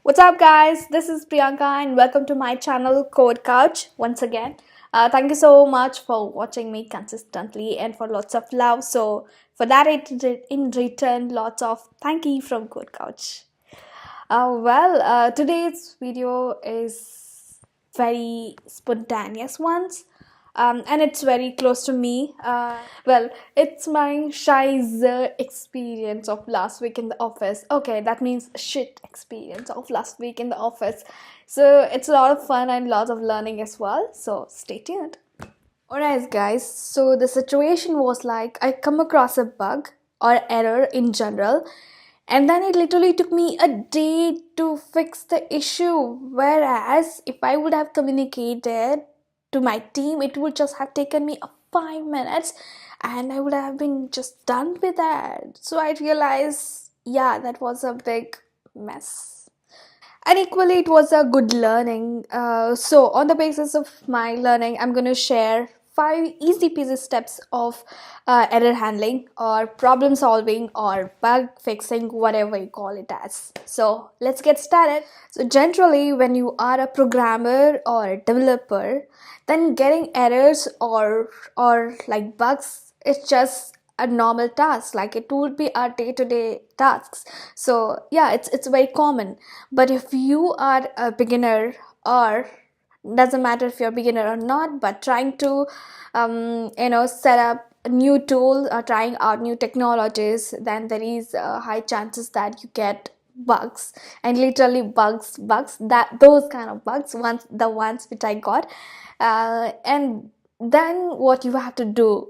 What's up, guys? This is Priyanka, and welcome to my channel CodeCouch once again. Thank you so much for watching me consistently and for lots of love. So, for that, in return, lots of thank you from CodeCouch. Today's video is very spontaneous ones. And it's very close to me. It's my shizer experience of last week in the office. Okay, that means shit experience of last week in the office. So it's a lot of fun and lots of learning as well. So stay tuned. Alright, guys. So the situation was like I come across a bug or error in general, and then it literally took me a day to fix the issue. Whereas if I would have communicated to my team, it would just have taken me a 5 minutes, and I would have been just done with that. So I realized, yeah, that was a big mess. And equally it was a good learning. So on the basis of my learning, I'm going to share 5 easy peasy steps of error handling or problem solving or bug fixing, whatever you call it as. So let's get started. So generally, when you are a programmer or a developer, then getting errors or like bugs, it's just a normal task, like it would be our day-to-day tasks. So yeah, it's very common. But if you are a beginner, or doesn't matter if you're a beginner or not, but trying to set up a new tool or trying out new technologies, then there is high chances that you get bugs, and literally bugs, that those kind of bugs, the ones which I got. And then what you have to do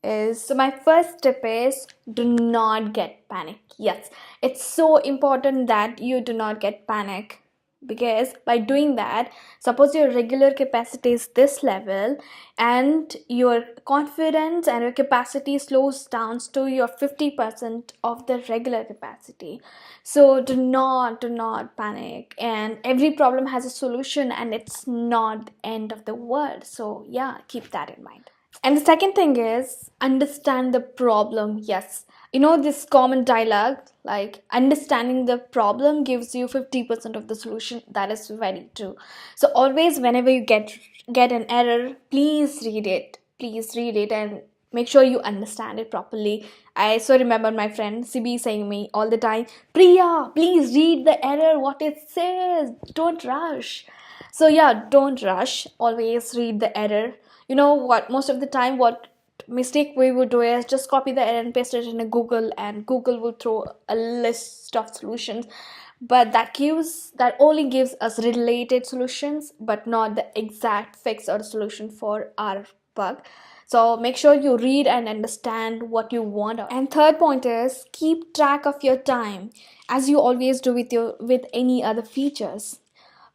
is, so my first tip is, do not get panic. Yes, it's so important that you do not get panic, because by doing that, suppose your regular capacity is this level and your confidence and your capacity slows down to your 50% of the regular capacity. So do not panic, and every problem has a solution, and it's not the end of the world. So yeah, keep that in mind. And the second thing is, understand the problem. Yes, you know this common dialogue, like understanding the problem gives you 50% of the solution. That is very true. So always, whenever you get an error, please read it. Please read it and make sure you understand it properly. I so remember my friend CB saying me all the time, Priya, please read the error, what it says. Don't rush. So yeah, don't rush. Always read the error. You know what, most of the time what mistake we would do is just copy the error and paste it in a Google, and Google will throw a list of solutions, but that only gives us related solutions, but not the exact fix or solution for our bug. So make sure you read and understand what you want. And third point is, keep track of your time, as you always do with any other features.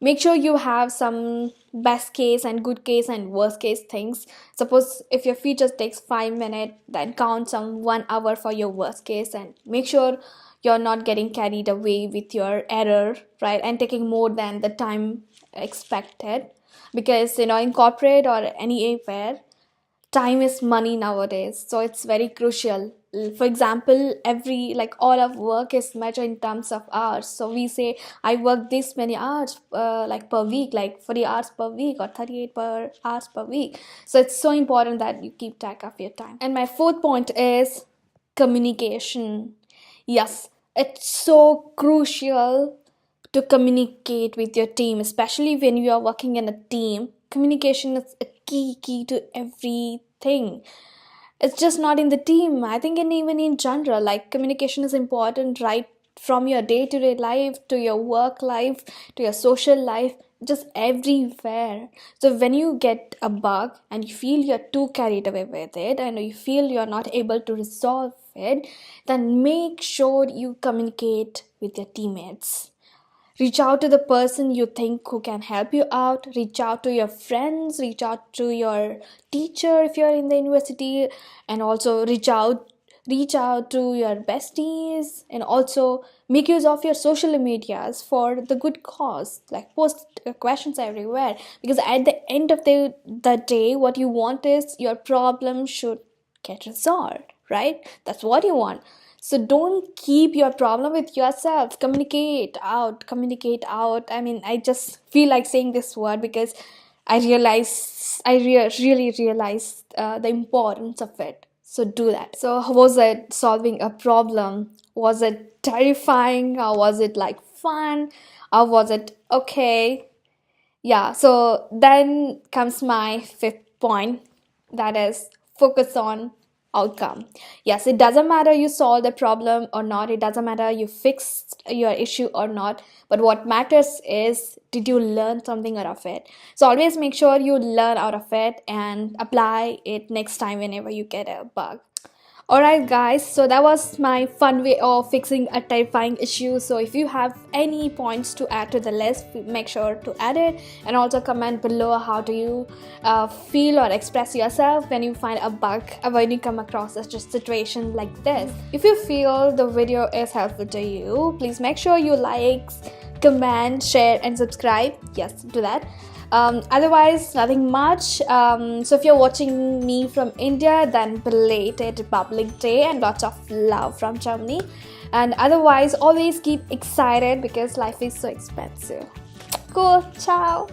Make sure you have some best case and good case and worst case things. Suppose if your feature takes 5 minutes, then count some 1 hour for your worst case, and make sure you're not getting carried away with your error, right, and taking more than the time expected. Because in corporate or anywhere, time is money nowadays, so it's very crucial. For example, every, like, all of work is measured in terms of hours. So we say I work this many hours, like per week, like 40 hours per week or 38 per hours per week. So it's so important that you keep track of your time. And my fourth point is communication. Yes, it's so crucial to communicate with your team, especially when you are working in a team. Communication is a key to everything. It's just not in the team, I think, and even in general, like, communication is important, right, from your day-to-day life to your work life to your social life, just everywhere. So when you get a bug and you feel you're too carried away with it and you feel you're not able to resolve it, then make sure you communicate with your teammates. Reach out to the person you think who can help you out. Reach out to your friends, reach out to your teacher if you're in the university, and also reach out to your besties, and also make use of your social medias for the good cause, like post questions everywhere, because at the end of the day, what you want is your problem should get resolved, right? That's what you want. So don't keep your problem with yourself. Communicate out, communicate out. I mean, I just feel like saying this word because really realized the importance of it. So do that. So how was it solving a problem? Was it terrifying, or was it like fun, or was it okay? Yeah, so then comes my fifth point, that is focus on outcome. Yes, it doesn't matter you solve the problem or not, it doesn't matter you fixed your issue or not, but what matters is, did you learn something out of it? So always make sure you learn out of it and apply it next time whenever you get a bug. Alright, guys, so that was my fun way of fixing a terrifying issue. So, if you have any points to add to the list, make sure to add it, and also comment below how do you feel or express yourself when you find a bug or when you come across a situation like this. If you feel the video is helpful to you, please make sure you like, comment, share, and subscribe. Yes, do that. Otherwise, nothing much. So if you're watching me from India, then belated Republic Day and lots of love from Germany. And otherwise, always keep excited because life is so expensive. Cool. Ciao.